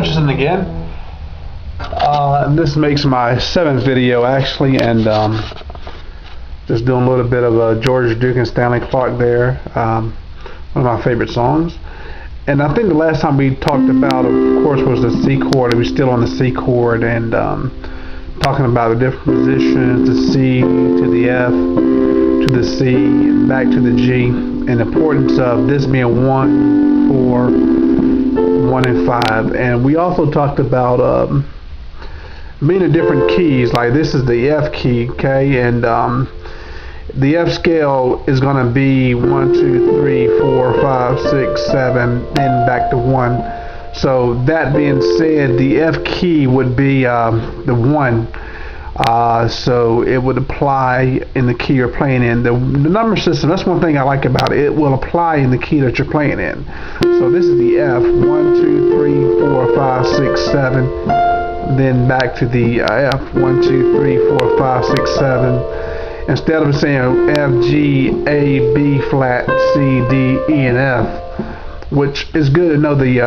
Richardson again. This makes my 7th video actually, and just doing a little bit of George Duke and Stanley Clarke there. One of my favorite songs. And I think the last time we talked about, of course, was the C chord, and we're still on the C chord, and talking about the different positions, the C to the F, to the C, and back to the G, and the importance of this being 1, 4, 1, and 5. And we also talked about being in different keys, like this is the F key, okay, and the F scale is going to be 1, 2, 3, 4, 5, 6, 7, and back to 1. So that being said, the F key would be the 1. So it would apply in the key you're playing in. The number system, that's one thing I like about it. It will apply in the key that you're playing in. So this is the F, 1, 2, 3, 4, 5, 6, 7. Then back to the F, 1, 2, 3, 4, 5, 6, 7. Instead of saying F, G, A, B flat, C, D, E, and F, which is good to know the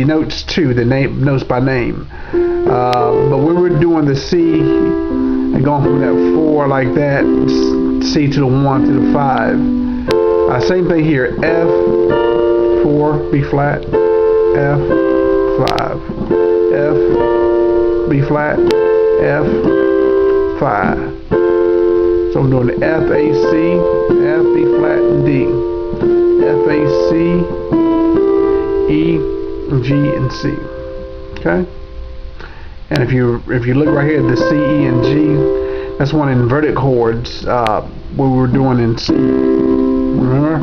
notes too, the notes by name. But we were doing the C and going from that 4 like that, C to the 1 to the 5. Same thing here, F, 4, B flat, F, 5, F, B flat, F, 5. So I'm doing the F, A, C, F, B flat, and D. F, A, C, E, G, and C. Okay? And if you look right here, the C, E, and G, that's one inverted chords what we were doing in C. Remember?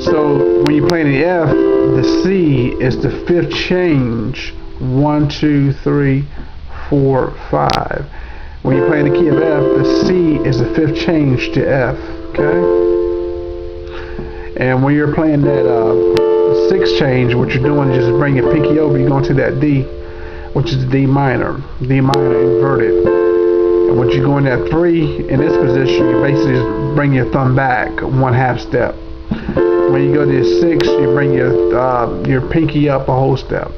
So when you're playing the F, the C is the 5th change. 1, 2, 3, 4, 5. When you're playing the key of F, the C is the 5th change to F. Okay? And when you're playing that 6th change, what you're doing is just bring your pinky over, you're going to that D, which is D minor. D minor inverted. And when you go in that 3 in this position, you basically just bring your thumb back 1/2 step. When you go to the 6, you bring your pinky up a whole step.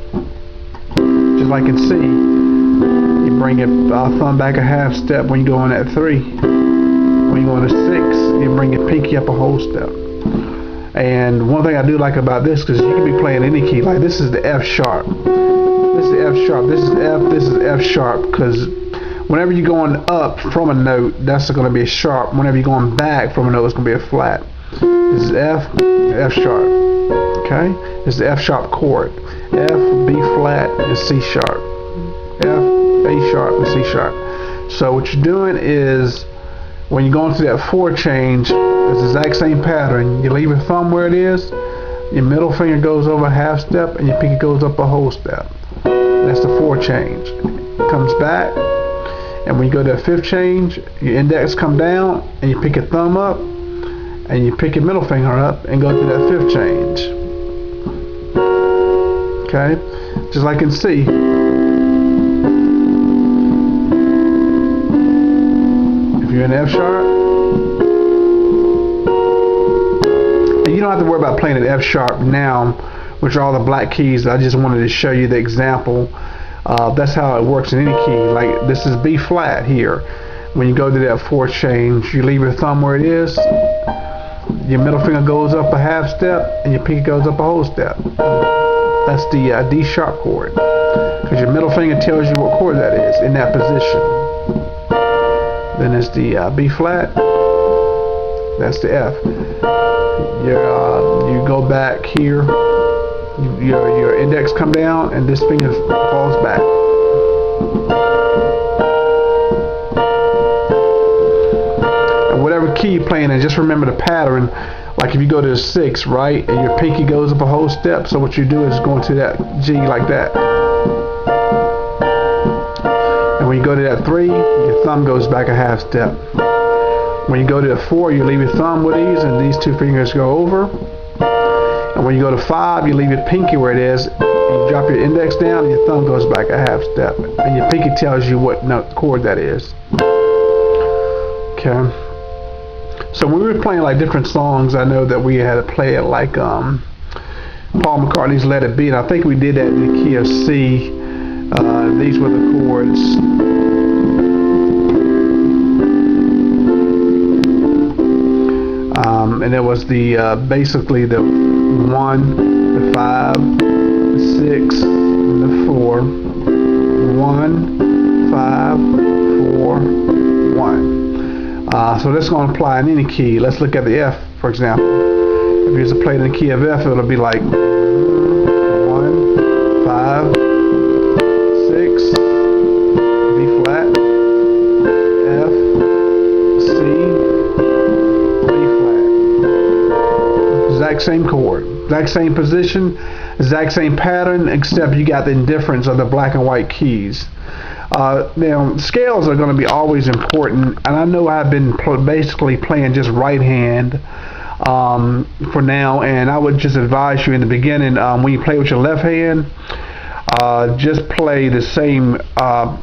Just like in C, you bring your thumb back a 1/2 step when you go on that 3. When you go on the 6, you bring your pinky up a whole step. And one thing I do like about this, because you can be playing any key, like this is the F sharp. This is the F sharp. This is F. This is F sharp. Because whenever you're going up from a note, that's going to be a sharp. Whenever you're going back from a note, it's going to be a flat. This is F, F sharp. Okay? This is the F sharp chord. F, B flat, and C sharp. F, A sharp, and C sharp. So what you're doing is, when you go into that 4 change, it's the exact same pattern. You leave your thumb where it is, your middle finger goes over a 1/2 step, and your pinky goes up a whole step. That's the 4 change. It comes back, and when you go to the 5th change, your index come down, and you pick your thumb up, and you pick your middle finger up, and go to that 5th change. Okay? Just like in C. You're in F sharp, and you don't have to worry about playing at F sharp now, which are all the black keys. I just wanted to show you the example. That's how it works in any key. Like this is B flat here. When you go to that 4 change, you leave your thumb where it is, your middle finger goes up a 1/2 step, and your pinky goes up a whole step. That's the D sharp chord, because your middle finger tells you what chord that is in that position. Then it's the B flat. That's the F. You go back here. Your index come down, and this finger falls back. And whatever key you're playing in, just remember the pattern. Like if you go to the 6, right, and your pinky goes up a whole step. So what you do is go into that G like that. And when you go to that 3, your thumb goes back a 1/2 step. When you go to the 4, you leave your thumb with these, and these 2 fingers go over. And when you go to 5, you leave your pinky where it is, and you drop your index down, and your thumb goes back a 1/2 step. And your pinky tells you what note chord that is. Okay. So when we were playing like different songs, I know that we had to play it like Paul McCartney's Let It Be, and I think we did that in the key of C. These were the chords. And it was the basically the 1, the 5, the 6, the 4, 1, 5, 4, 1. So this is going to apply in any key. Let's look at the F, for example. If you was to play it in the key of F, it'll be like 1, 5, 6, B flat, F, C, B flat. Exact same chord, exact same position, exact same pattern, except you got the difference of the black and white keys. Now, scales are going to be always important, and I know I've been basically playing just right hand for now, and I would just advise you in the beginning, when you play with your left hand, just play the same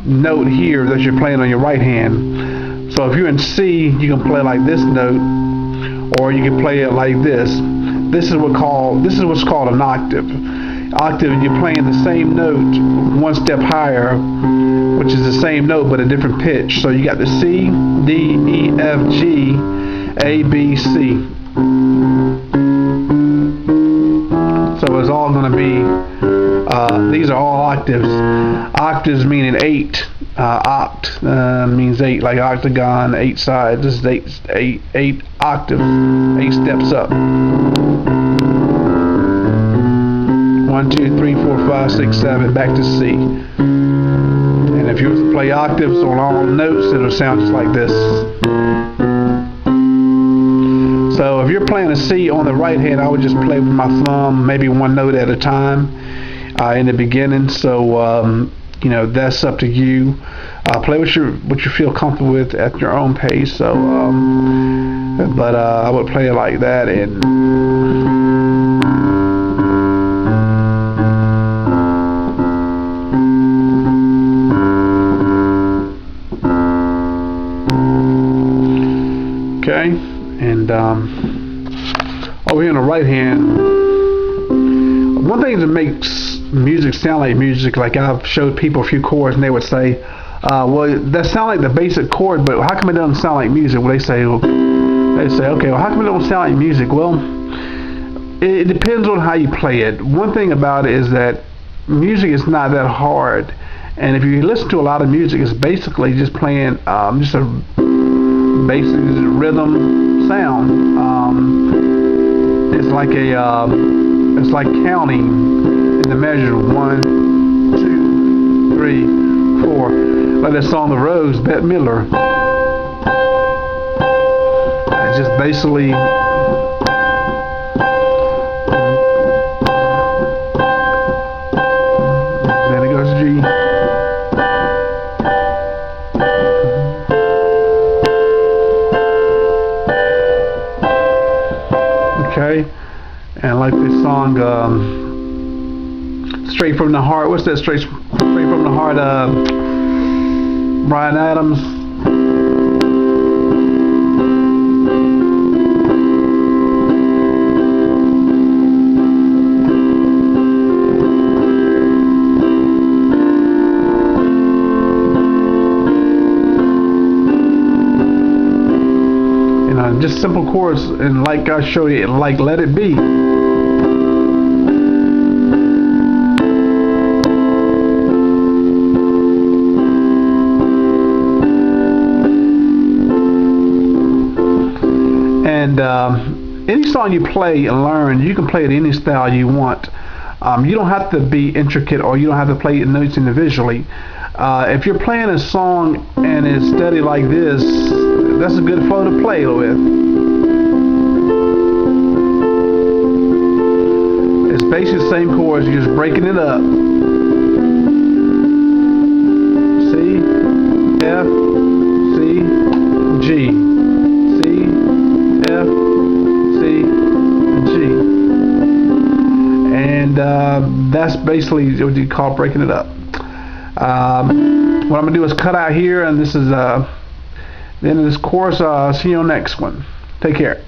note here that you're playing on your right hand. So if you're in C, you can play like this note, or you can play it like this. This is what's called an octave. Octave, you're playing the same note one step higher, which is the same note but a different pitch. So you got the C, D, E, F, G, A, B, C. So it's all going to be, these are all octaves. Octaves meaning 8. Oct means 8, like octagon, 8 sides. This is 8 octaves, 8 steps up. 1, 2, 3, 4, 5, 6, 7, back to C. And if you were to play octaves on all notes, it'll sound just like this. So if you're playing a C on the right hand, I would just play with my thumb, maybe one note at a time in the beginning. So you know, that's up to you. Play what you feel comfortable with at your own pace. So, but I would play it like that. And okay, and over here on the right hand, one thing that makes music sound like music, like I've showed people a few chords and they would say, well, that sound like the basic chord, but how come it doesn't sound like music? Well, they say, okay, well, how come it don't sound like music? Well, it depends on how you play it. One thing about it is that music is not that hard, and if you listen to a lot of music, it's basically just playing just a basic rhythm sound. It's like it's like counting in the measure 1, 2, 3, 4. Like that song, The Rose, Bette Midler. It's just basically then it goes G. Okay, and like this song, Straight from the Heart. What's that? Straight from the Heart. Bryan Adams. You know, just simple chords, and like I showed you, like Let It Be. And any song you play and learn, you can play it any style you want. You don't have to be intricate, or you don't have to play notes individually. If you're playing a song and it's steady like this, that's a good flow to play with. It's basically the same chords, you're just breaking it up. C, F, C, G. F, C, G, and that's basically what you call breaking it up. What I'm going to do is cut out here, and this is the end of this course. See you on the next one. Take care.